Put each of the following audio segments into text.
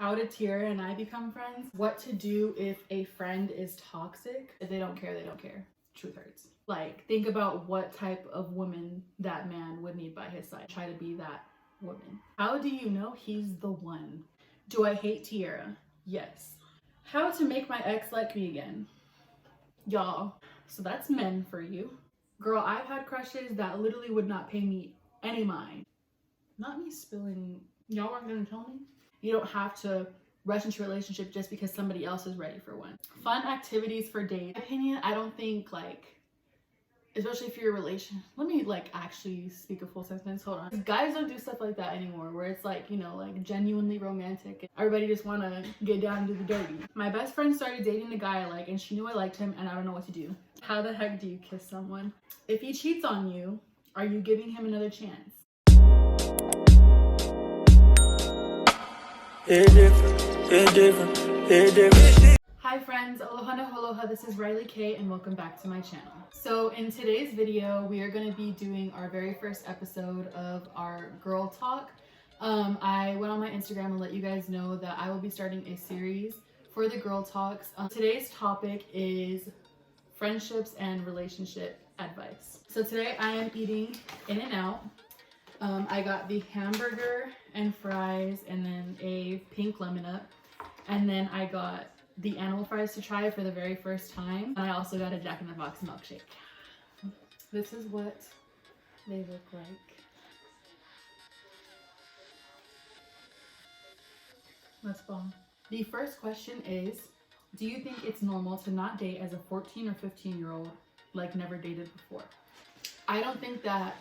How did Tyra and I become friends? What to do if a friend is toxic? If they don't care, they don't care. Truth hurts. Like, think about what type of woman that man would need by his side. Try to be that woman. How do you know he's the one? Do I hate Tyra? Yes. How to make my ex like me again? Y'all, so that's men for you. Girl, I've had crushes that literally would not pay me any mind. Not me spilling. Y'all weren't gonna tell me? You don't have to rush into a relationship just because somebody else is ready for one. Fun activities for dates. In my opinion, I don't think, like, especially if you're a relation. Let me actually speak a full sentence. Hold on. Guys don't do stuff like that anymore, where it's like, you know, like genuinely romantic. Everybody just want to get down and do the dirty. My best friend started dating a guy I like, and she knew I liked him, and I don't know what to do. How the heck do you kiss someone? If he cheats on you, are you giving him another chance? Hi friends, aloha na aloha, this is Riley K and welcome back to my channel. So in today's video, we are going to be doing our very first episode of our girl talk. I went on my Instagram and let you guys know that I will be starting a series for the girl talks. Today's topic is friendships and relationship advice. So today I am eating In-N-Out. I got the hamburger and fries and then a pink lemon up. And then I got the animal fries to try for the very first time. And I also got a Jack in the Box milkshake. This is what they look like. Let's bomb. The first question is, do you think it's normal to not date as a 14 or 15-year-old like never dated before? I don't think that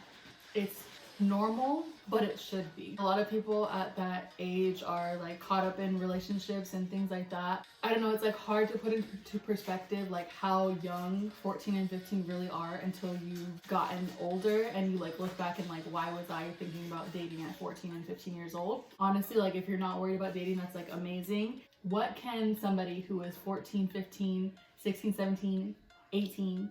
it's normal, but it should be. A lot of people at that age are like caught up in relationships and things like that. I don't know, it's like hard to put into perspective like how young 14 and 15 really are until you've gotten older and you like look back and like, why was I thinking about dating at 14 and 15 years old? Honestly, like if you're not worried about dating, that's like amazing. What can somebody who is 14, 15, 16, 17, 18,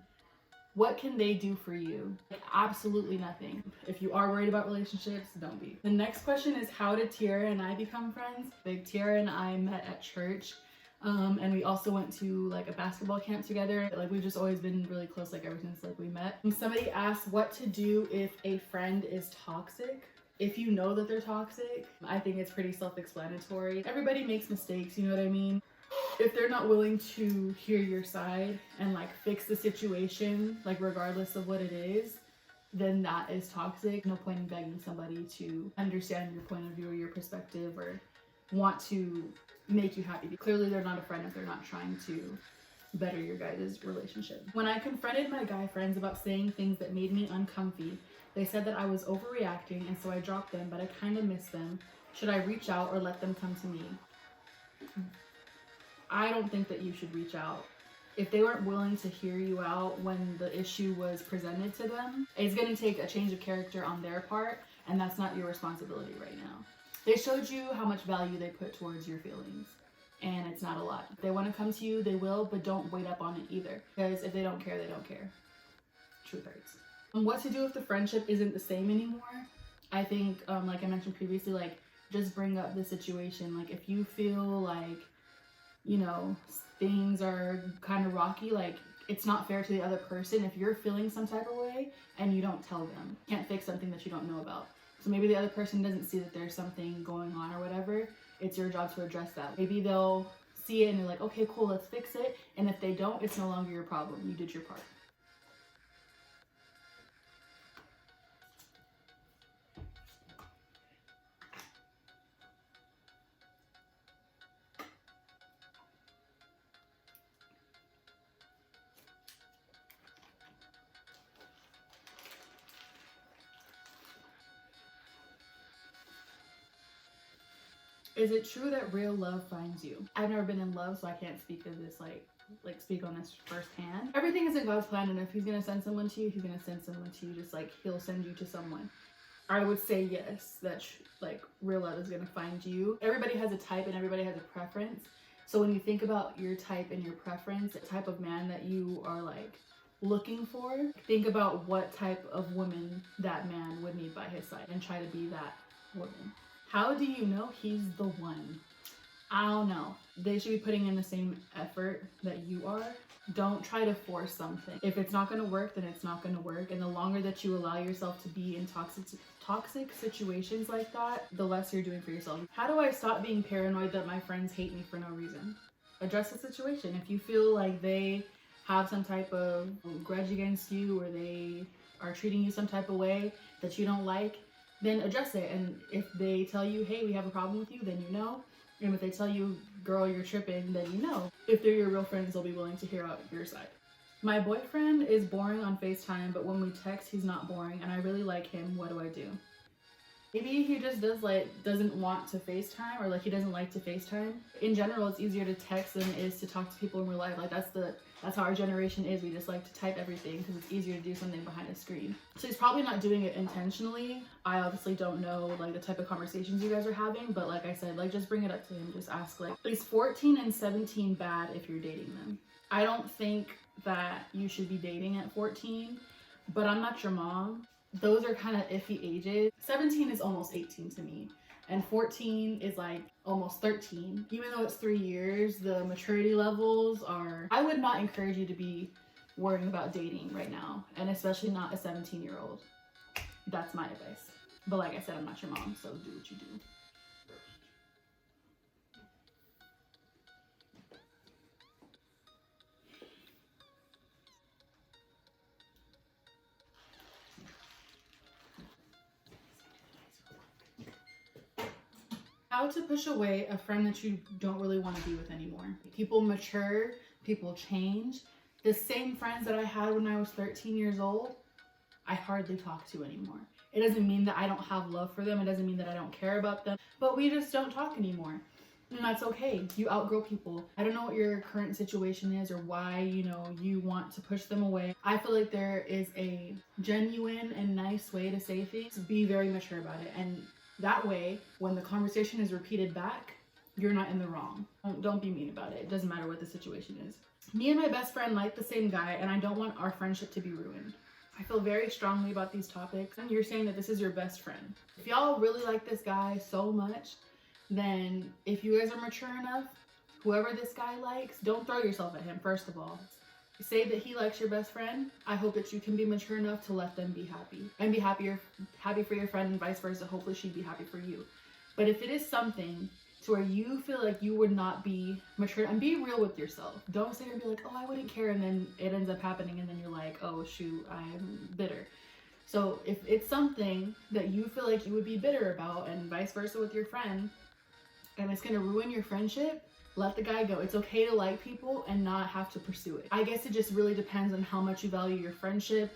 what can they do for you? Like, absolutely nothing. If you are worried about relationships, don't be. The next question is, how did Tyra and I become friends? Like, Tyra and I met at church, and we also went to like a basketball camp together. Like, we've just always been really close, like ever since like we met. Somebody asked what to do if a friend is toxic. If you know that they're toxic, I think it's pretty self-explanatory. Everybody makes mistakes, you know what I mean? If they're not willing to hear your side and like fix the situation, like regardless of what it is, then that is toxic. No point in begging somebody to understand your point of view or your perspective or want to make you happy. Clearly they're not a friend if they're not trying to better your guys' relationship. When I confronted my guy friends about saying things that made me uncomfy, they said that I was overreacting and so I dropped them, but I kind of miss them. Should I reach out or let them come to me? I don't think that you should reach out. If they weren't willing to hear you out when the issue was presented to them, it's going to take a change of character on their part, and that's not your responsibility right now. They showed you how much value they put towards your feelings, and it's not a lot. If they want to come to you, they will, but don't wait up on it either, because if they don't care, they don't care. Truth hurts. What to do if the friendship isn't the same anymore? I think, like I mentioned previously, like, just bring up the situation. Like, if you feel like, you know, things are kind of rocky, like it's not fair to the other person if you're feeling some type of way and you don't tell them. You can't fix something that you don't know about. So maybe the other person doesn't see that there's something going on or whatever. It's your job to address that. Maybe they'll see it and they're like, okay, cool, let's fix it. And if they don't, it's no longer your problem. You did your part. Is it true that real love finds you? I've never been in love, so I can't speak to this, like speak on this firsthand. Everything is in God's plan, and if he's gonna send someone to you, he's gonna send someone to you, just like he'll send you to someone. I would say yes, that like real love is gonna find you. Everybody has a type and everybody has a preference. So when you think about your type and your preference, the type of man that you are like looking for, think about what type of woman that man would need by his side and try to be that woman. How do you know he's the one? I don't know. They should be putting in the same effort that you are. Don't try to force something. If it's not going to work, then it's not going to work. And the longer that you allow yourself to be in toxic situations like that, the less you're doing for yourself. How do I stop being paranoid that my friends hate me for no reason? Address the situation. If you feel like they have some type of grudge against you, or they are treating you some type of way that you don't like, then address it. And if they tell you, hey, we have a problem with you, then you know. And if they tell you, girl, you're tripping, then you know. If they're your real friends, they'll be willing to hear out your side. My boyfriend is boring on FaceTime, but when we text, he's not boring, and I really like him. What do I do? Maybe he just doesn't want to FaceTime, or like he doesn't like to FaceTime. In general, it's easier to text than it is to talk to people in real life. Like that's how our generation is. We just like to type everything because it's easier to do something behind a screen. So he's probably not doing it intentionally. I obviously don't know like the type of conversations you guys are having, but like I said, like just bring it up to him. Just ask like, is 14 and 17 bad if you're dating them? I don't think that you should be dating at 14, but I'm not your mom. Those are kind of iffy ages. 17 is almost 18 to me, and 14 is like almost 13. Even though it's 3 years, the maturity levels are... I would not encourage you to be worrying about dating right now, and especially not a 17-year-old. That's my advice. But like I said, I'm not your mom, so do what you do. How to push away a friend that you don't really want to be with anymore. People mature, people change. The same friends that I had when I was 13 years old, I hardly talk to anymore. It doesn't mean that I don't have love for them. It doesn't mean that I don't care about them, but we just don't talk anymore. And that's okay. You outgrow people. I don't know what your current situation is or why, you want to push them away. I feel like there is a genuine and nice way to say things. Be very mature about it. And that way, when the conversation is repeated back, you're not in the wrong. Don't be mean about it. It doesn't matter what the situation is. Me and my best friend like the same guy, and I don't want our friendship to be ruined. I feel very strongly about these topics. And you're saying that this is your best friend. If y'all really like this guy so much, then if you guys are mature enough, whoever this guy likes, don't throw yourself at him, first of all. Say that he likes your best friend. I hope that you can be mature enough to let them be happy and be happy for your friend, and vice versa. Hopefully she'd be happy for you. But if it is something to where you feel like you would not be mature, and be real with yourself. Don't sit here and be like, oh, I wouldn't care, and then it ends up happening, and then you're like, oh shoot, I'm bitter. So if it's something that you feel like you would be bitter about, and vice versa with your friend, and it's gonna ruin your friendship, let the guy go. It's okay to like people and not have to pursue it. I guess it just really depends on how much you value your friendship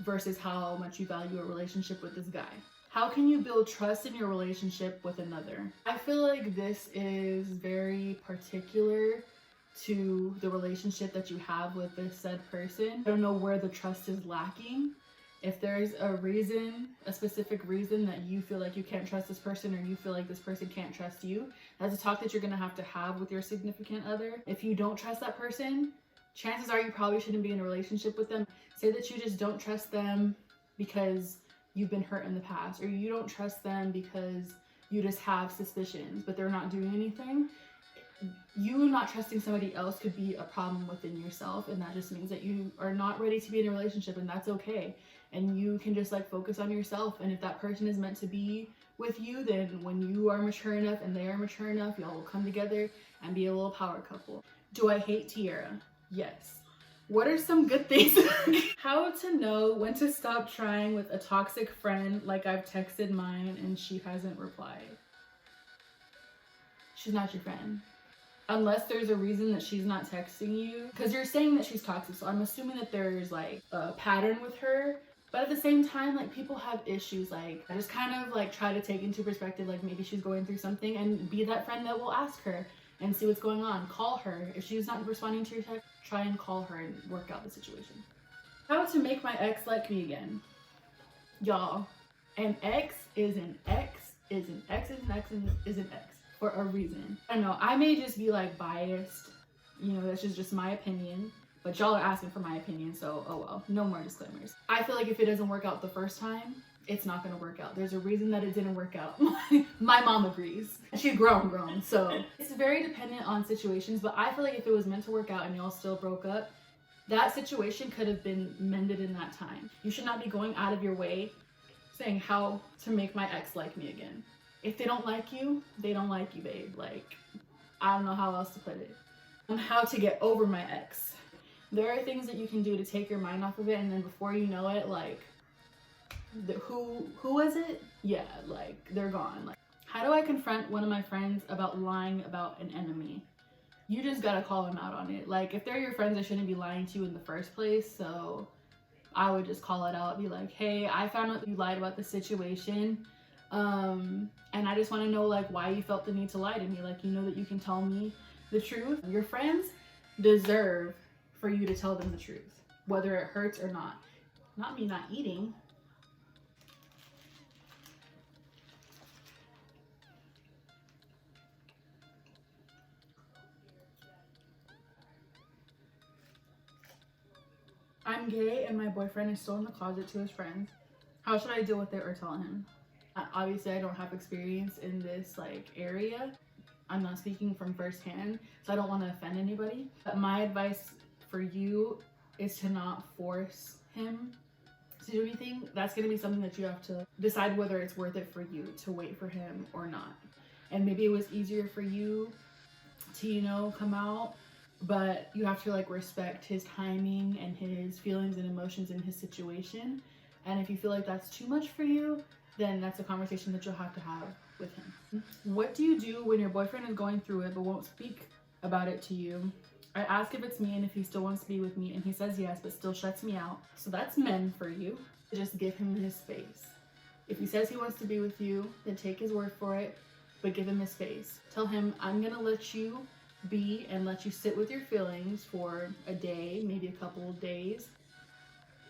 versus how much you value a relationship with this guy. How can you build trust in your relationship with another? I feel like this is very particular to the relationship that you have with this said person. I don't know where the trust is lacking. If there's a specific reason that you feel like you can't trust this person, or you feel like this person can't trust you, that's a talk that you're gonna have to have with your significant other. If you don't trust that person, chances are you probably shouldn't be in a relationship with them. Say that you just don't trust them because you've been hurt in the past, or you don't trust them because you just have suspicions, but they're not doing anything. You not trusting somebody else could be a problem within yourself, and that just means that you are not ready to be in a relationship, and that's okay. And you can just focus on yourself, and if that person is meant to be with you, then when you are mature enough and they are mature enough, y'all will come together and be a little power couple. Do I hate Tyra? Yes. What are some good things? How to know when to stop trying with a toxic friend, like I've texted mine and she hasn't replied. She's not your friend. Unless there's a reason that she's not texting you. Because you're saying that she's toxic, so I'm assuming that there's a pattern with her. But at the same time, people have issues. I just kind of try to take into perspective, maybe she's going through something, and be that friend that will ask her and see what's going on. Call her. If she's not responding to your text, try and call her and work out the situation. How to make my ex like me again. Y'all, an ex is an ex is an ex is an ex is an ex for a reason. I don't know, I may just be biased. That's just my opinion. But y'all are asking for my opinion, so oh well, no more disclaimers. I feel like if it doesn't work out the first time, it's not going to work out. There's a reason that it didn't work out. My mom agrees. She's grown. So it's very dependent on situations, but I feel like if it was meant to work out and y'all still broke up, that situation could have been mended in that time. You should not be going out of your way saying how to make my ex like me again. If they don't like you, they don't like you, babe. Like, I don't know how else to put it. On how to get over my ex. There are things that you can do to take your mind off of it, and then before you know it, like, who was it? Yeah, like, they're gone. Like, how do I confront one of my friends about lying about an enemy? You just gotta call them out on it. Like, if they're your friends, they shouldn't be lying to you in the first place. So I would just call it out, be like, hey, I found out you lied about the situation. And I just want to know, like, why you felt the need to lie to me. Like, you know that you can tell me the truth. Your friends deserve for you to tell them the truth, whether it hurts or not. Not me not eating. I'm gay and my boyfriend is still in the closet to his friends. How should I deal with it or tell him? Obviously, I don't have experience in this like area. I'm not speaking from firsthand, so I don't want to offend anybody. But my advice for you is to not force him to do anything. That's going to be something that you have to decide whether it's worth it for you to wait for him or not. And maybe it was easier for you to, you know, come out, but you have to like respect his timing and his feelings and emotions in his situation. And if you feel like that's too much for you, then that's a conversation that you'll have to have with him. What do you do when your boyfriend is going through it but won't speak about it to you? I ask if it's me and if he still wants to be with me, and he says yes but still shuts me out. So that's men for you. Just give him his space. If he says he wants to be with you, then take his word for it, but give him his space. Tell him, I'm gonna let you be and let you sit with your feelings for a day, maybe a couple of days,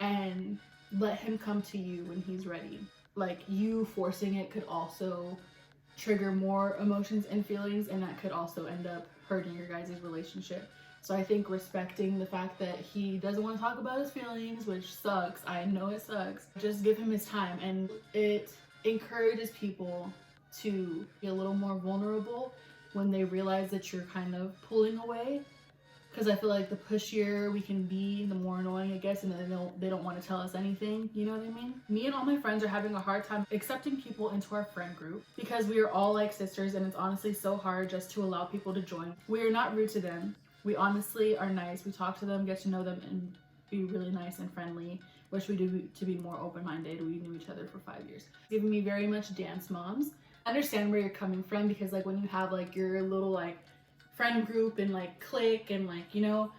and let him come to you when he's ready. Like, you forcing it could also trigger more emotions and feelings, and that could also end up hurting your guys' relationship. So I think respecting the fact that he doesn't want to talk about his feelings, which sucks, I know it sucks, just give him his time. And it encourages people to be a little more vulnerable when they realize that you're kind of pulling away. Because I feel like the pushier we can be, the more annoying it gets, and they don't want to tell us anything. You know what I mean? Me and all my friends are having a hard time accepting people into our friend group because we are all like sisters, and it's honestly so hard just to allow people to join. We are not rude to them. We honestly are nice. We talk to them, get to know them, and be really nice and friendly. Wish we do to be more open-minded. We knew each other for 5 years. Giving me very much dance moms. Understand where you're coming from, because like when you have like your little like friend group and like clique and like, you know,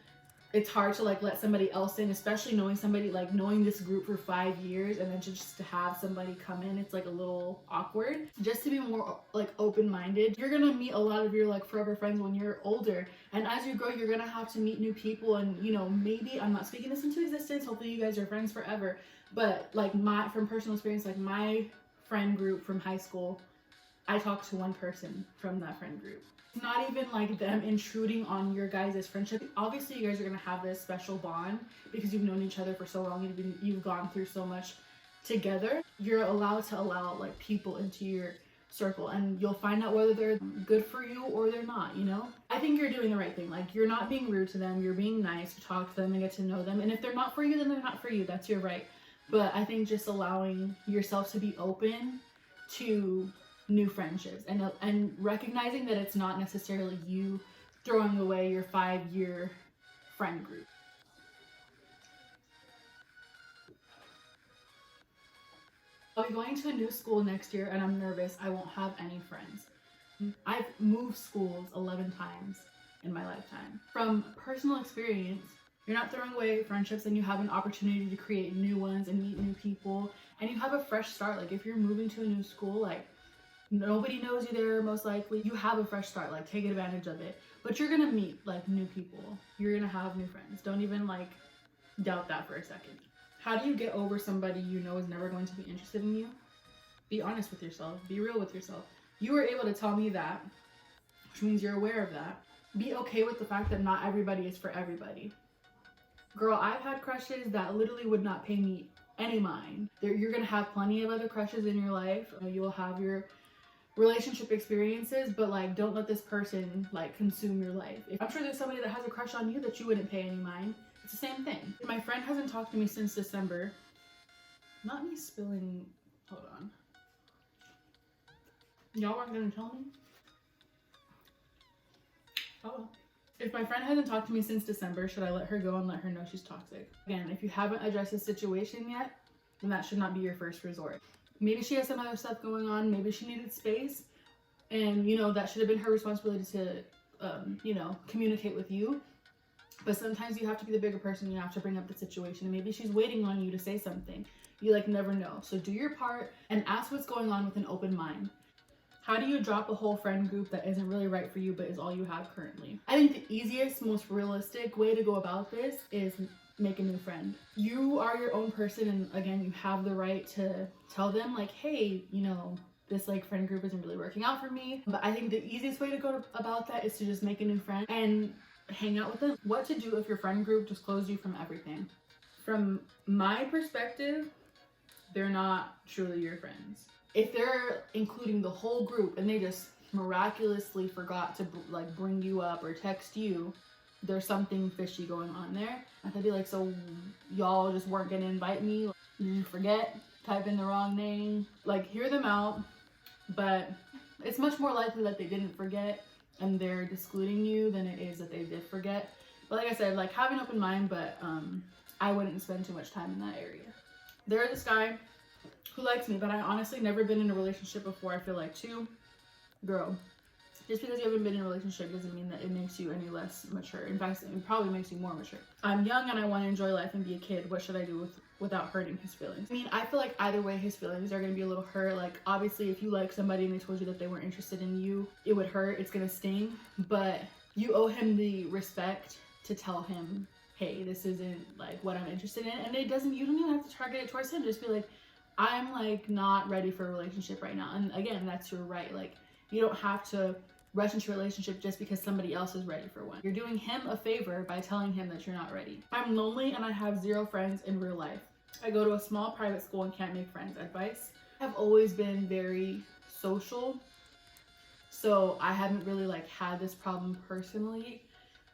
it's hard to like let somebody else in, especially knowing somebody, like knowing this group for 5 years and then just to have somebody come in, it's like a little awkward. Just to be more like open-minded. You're gonna meet a lot of your like forever friends when you're older, and as you grow you're gonna have to meet new people. And you know, maybe I'm not speaking this into existence, hopefully you guys are friends forever, but like from personal experience, like my friend group from high school, I talked to one person from that friend group. It's not even like them intruding on your guys' friendship. Obviously you guys are gonna have this special bond because you've known each other for so long, you've gone through so much together. You're allowed to allow like people into your circle, and you'll find out whether they're good for you or they're not, you know? I think you're doing the right thing. Like, you're not being rude to them, you're being nice, you talk to them and get to know them, and if they're not for you, then they're not for you. That's your right. But I think just allowing yourself to be open to new friendships and recognizing that it's not necessarily you throwing away your 5-year friend group. I'll be going to a new school next year and I'm nervous I won't have any friends. I've moved schools 11 times in my lifetime. From personal experience, you're not throwing away friendships, and you have an opportunity to create new ones and meet new people, and you have a fresh start. Like, if you're moving to a new school, like, nobody knows you there, most likely. You have a fresh start, like, take advantage of it. But you're gonna meet like new people. You're gonna have new friends. Don't even like doubt that for a second. How do you get over somebody you know is never going to be interested in you? Be honest with yourself. Be real with yourself. You were able to tell me that, which means you're aware of that. Be okay with the fact that not everybody is for everybody. Girl, I've had crushes that literally would not pay me any mind. You're gonna have plenty of other crushes in your life. You will have your relationship experiences, but like don't let this person like consume your life. I'm sure there's somebody that has a crush on you that you wouldn't pay any mind. It's the same thing. My friend hasn't talked to me since December. Not me spilling. Hold on. Y'all weren't gonna tell me? Oh. If my friend hasn't talked to me since December, should I let her go and let her know she's toxic? Again, if you haven't addressed the situation yet, then that should not be your first resort. Maybe she has some other stuff going on. Maybe she needed space. And, you know, that should have been her responsibility to, you know, communicate with you. But sometimes you have to be the bigger person. You have to bring up the situation. And maybe she's waiting on you to say something. You, like, never know. So do your part and ask what's going on with an open mind. How do you drop a whole friend group that isn't really right for you but is all you have currently? I think the easiest, most realistic way to go about this is make a new friend. You are your own person, and again, you have the right to tell them like, hey, you know, this like friend group isn't really working out for me. But I think the easiest way to go about that is to just make a new friend and hang out with them. What to do if your friend group disclosed you from everything? From my perspective, they're not truly your friends. If they're including the whole group and they just miraculously forgot to like bring you up or text you, there's something fishy going on there. I'd be like, so y'all just weren't gonna invite me? Did you forget? Type in the wrong name? Like, hear them out, but it's much more likely that they didn't forget and they're excluding you than it is that they did forget. But like I said, like, have an open mind, but I wouldn't spend too much time in that area. There's this guy who likes me, but I honestly never been in a relationship before. I feel like, too, girl, just because you haven't been in a relationship doesn't mean that it makes you any less mature. In fact, it probably makes you more mature. I'm young and I want to enjoy life and be a kid. What should I do without hurting his feelings? I mean, I feel like either way his feelings are going to be a little hurt. Like, obviously, if you like somebody and they told you that they weren't interested in you, it would hurt. It's going to sting. But you owe him the respect to tell him, hey, this isn't like what I'm interested in. And you don't even have to target it towards him. Just be like, I'm like not ready for a relationship right now. And again, that's your right. Like, you don't have to rush into a relationship just because somebody else is ready for one. You're doing him a favor by telling him that you're not ready. I'm lonely and I have 0 friends in real life. I go to a small private school and can't make friends. Advice? I've always been very social, so I haven't really like had this problem personally.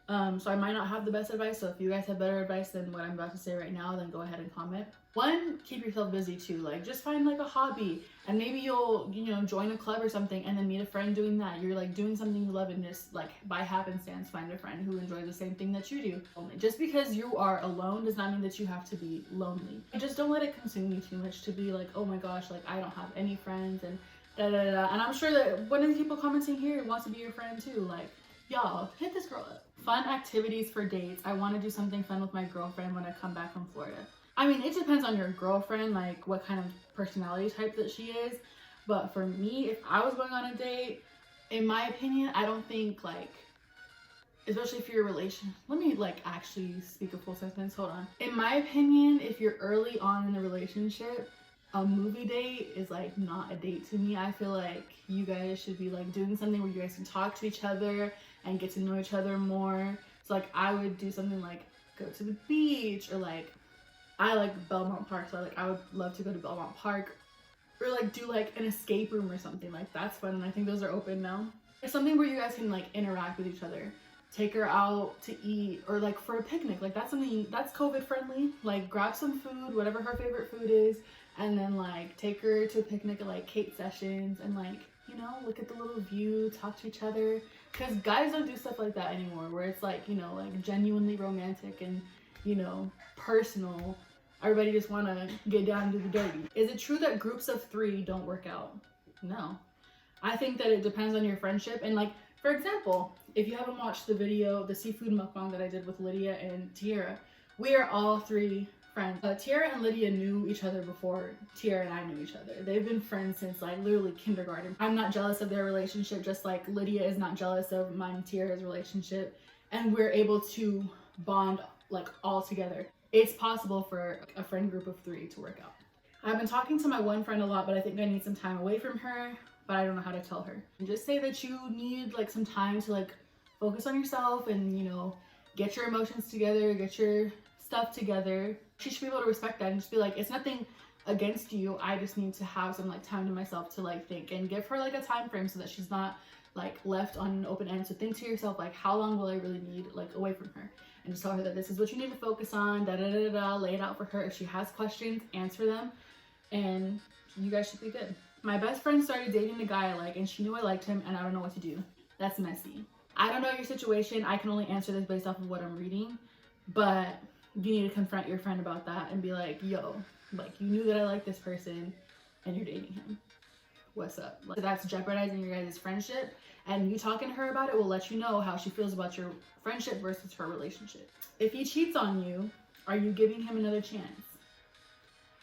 So I might not have the best advice. So if you guys have better advice than what I'm about to say right now, then go ahead and comment. 1, keep yourself busy too. Like, just find like a hobby, and maybe you'll, you know, join a club or something and then meet a friend doing that. You're like doing something you love and just like by happenstance find a friend who enjoys the same thing that you do. Just because you are alone does not mean that you have to be lonely. Just don't let it consume you too much to be like, oh my gosh, like I don't have any friends and da da da. And I'm sure that one of the people commenting here wants to be your friend too. Like, y'all, hit this girl up. Fun activities for dates. I want to do something fun with my girlfriend when I come back from Florida. I mean, it depends on your girlfriend, like what kind of personality type that she is. But for me, if I was going on a date, in my opinion, I don't think like, especially if you're a relation, let me like actually speak a full sentence, hold on. In my opinion, if you're early on in the relationship, a movie date is like not a date to me. I feel like you guys should be like doing something where you guys can talk to each other and get to know each other more. So like I would do something like go to the beach, or like I like Belmont Park, so like I would love to go to Belmont Park, or like do like an escape room or something. Like that's fun, and I think those are open now. It's something where you guys can like interact with each other. Take her out to eat, or like for a picnic. Like that's something that's COVID friendly. Like grab some food, whatever her favorite food is, and then like take her to a picnic at like Kate Sessions and like, you know, look at the little view, talk to each other. Because guys don't do stuff like that anymore, where it's like, you know, like genuinely romantic and, you know, personal. Everybody just want to get down to the dirty. Is it true that groups of 3 don't work out? No. I think that it depends on your friendship. And like, for example, if you haven't watched the video, the seafood mukbang that I did with Lydia and Tyra, we are all 3 friends. Tyra and Lydia knew each other before Tyra and I knew each other. They've been friends since like literally kindergarten. I'm not jealous of their relationship, just like Lydia is not jealous of mine and Tyra's relationship. And we're able to bond like all together. It's possible for a friend group of 3 to work out. I've been talking to my one friend a lot, but I think I need some time away from her, but I don't know how to tell her. And just say that you need like some time to like focus on yourself and, you know, get your emotions together, get your stuff together, she should be able to respect that and just be like, it's nothing against you, I just need to have some like time to myself to like think, and give her like a time frame so that she's not like left on an open end. So think to yourself, like, how long will I really need like away from her, and just tell her that this is what you need to focus on, lay it out for her. If she has questions, answer them, and you guys should be good. My best friend started dating a guy I like, and she knew I liked him, and I don't know what to do. That's messy. I don't know your situation. I can only answer this based off of what I'm reading, but you need to confront your friend about that and be like, yo, like, you knew that I like this person and you're dating him. What's up? Like, that's jeopardizing your guys' friendship, and you talking to her about it will let you know how she feels about your friendship versus her relationship. If he cheats on you, are you giving him another chance?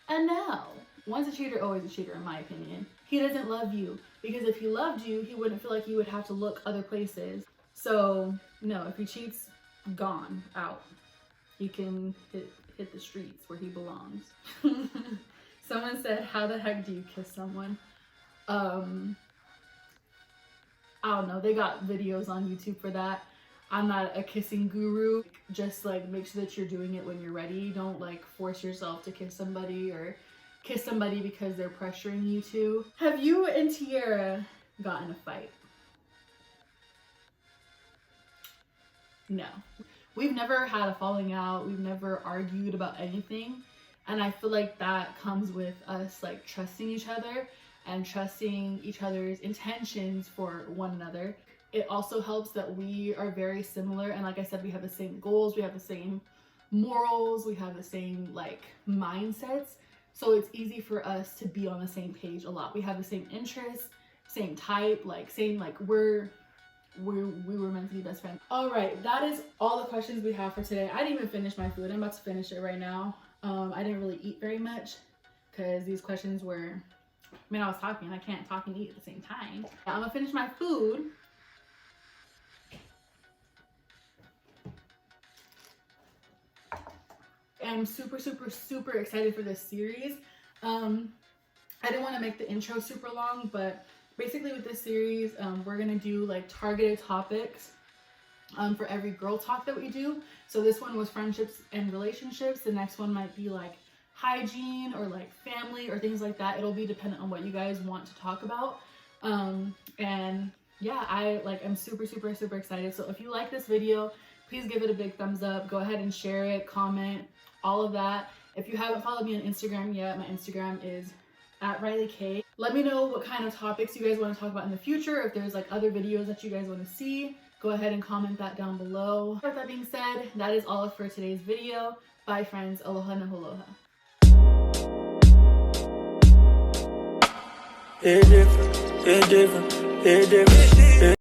And no. Once a cheater, always a cheater, in my opinion. He doesn't love you, because if he loved you, he wouldn't feel like you would have to look other places. So no, if he cheats, gone, out. He can hit the streets where he belongs. Someone said, how the heck do you kiss someone? I don't know, they got videos on YouTube for that. I'm not a kissing guru. Just like make sure that you're doing it when you're ready. Don't like force yourself to kiss somebody, or kiss somebody because they're pressuring you to. Have you and Tyra got in a fight? No. We've never had a falling out. We've never argued about anything. And I feel like that comes with us like trusting each other and trusting each other's intentions for one another. It also helps that we are very similar, and like I said, we have the same goals, we have the same morals, we have the same like mindsets. So it's easy for us to be on the same page a lot. We have the same interests, same type, like same, like we were meant to be best friends. All right, that is all the questions we have for today. I didn't even finish my food. I'm about to finish it right now. I didn't really eat very much because these questions were, I mean, I was talking. I can't talk and eat at the same time. I'm gonna finish my food. I'm super excited for this series. I didn't want to make the intro super long, but basically with this series, we're gonna do like targeted topics for every girl talk that we do. So this one was friendships and relationships. The next one might be like hygiene or like family or things like that. It'll be dependent on what you guys want to talk about. And yeah, I'm super excited. So if you like this video, please give it a big thumbs up. Go ahead and share it, comment, all of that. If you haven't followed me on Instagram yet, my Instagram is @RileyK. Let me know what kind of topics you guys want to talk about in the future. If there's like other videos that you guys want to see, go ahead and comment that down below. With that being said, that is all for today's video. Bye friends, aloha na holoha. It different, it different, it different.